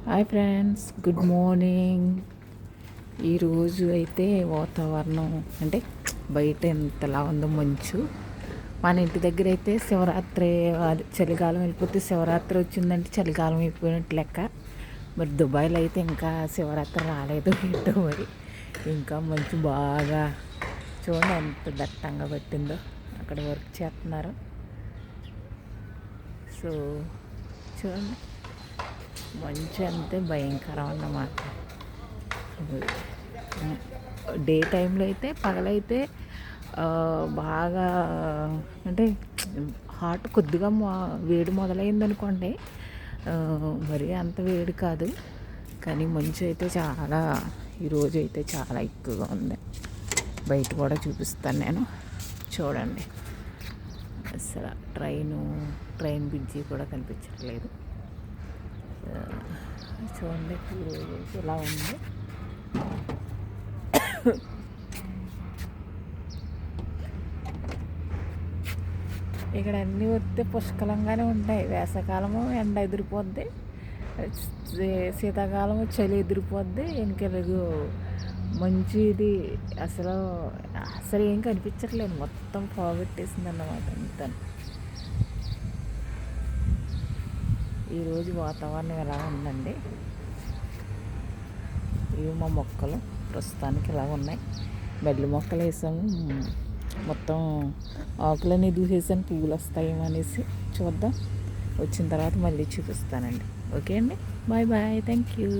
Hi friends, good morning. ఈరోజు అయితే వాతావరణం అంటే బయట ఎంతలా ఉందో మంచు. మన ఇంటి దగ్గర అయితే శివరాత్రి చలికాలం వెళ్ళిపోతే శివరాత్రి వచ్చిందంటే చలికాలం అయిపోయినట్టు లెక్క. మరి దుబాయ్లో అయితే ఇంకా శివరాత్రి రాలేదు ఏంటో మరి. ఇంకా మంచు బాగా చూడండి ఎంత దట్టంగా పట్టిందో. అక్కడ వర్క్ చేస్తున్నారు. సో చూడండి మంచు అంతే భయంకరం అన్నమాట. డే టైంలో అయితే పగలైతే బాగా అంటే హాట్ కొద్దిగా వేడి మొదలైందనుకోండి, మరీ అంత వేడి కాదు. కానీ మంచు అయితే చాలా ఈరోజు అయితే చాలా ఎక్కువగా ఉంది. బయట కూడా చూపిస్తాను నేను, చూడండి. అసలు ట్రైన్ బ్రిడ్జి కూడా కనిపించట్లేదు. చూడండి ఇలా ఉంది. ఇక్కడ అన్నీ వస్తే పుష్కలంగానే ఉంటాయి. వేసవకాలము ఎండ ఎదిరిపోద్ది, శీతాకాలము చలి ఎదిరిపోద్ది. ఇంకెలుగు మంచిది అసలు అసలు ఏం కనిపించట్లేదు, మొత్తం పోగొట్టేసింది అన్నమాట అంతా. ఈరోజు వాతావరణం ఎలా ఉందండి. ఇవి మా మొక్కలు ప్రస్తుతానికి ఇలా ఉన్నాయి. బెడ్ల మొక్కలు వేసాము, మొత్తం ఆకులన్నీ దూసేసాను, పువ్వులు వస్తాయేమో అనేసి. చూద్దాం, వచ్చిన తర్వాత మళ్ళీ చూపిస్తానండి. ఓకే అండి, బాయ్ బాయ్, థ్యాంక్ యూ.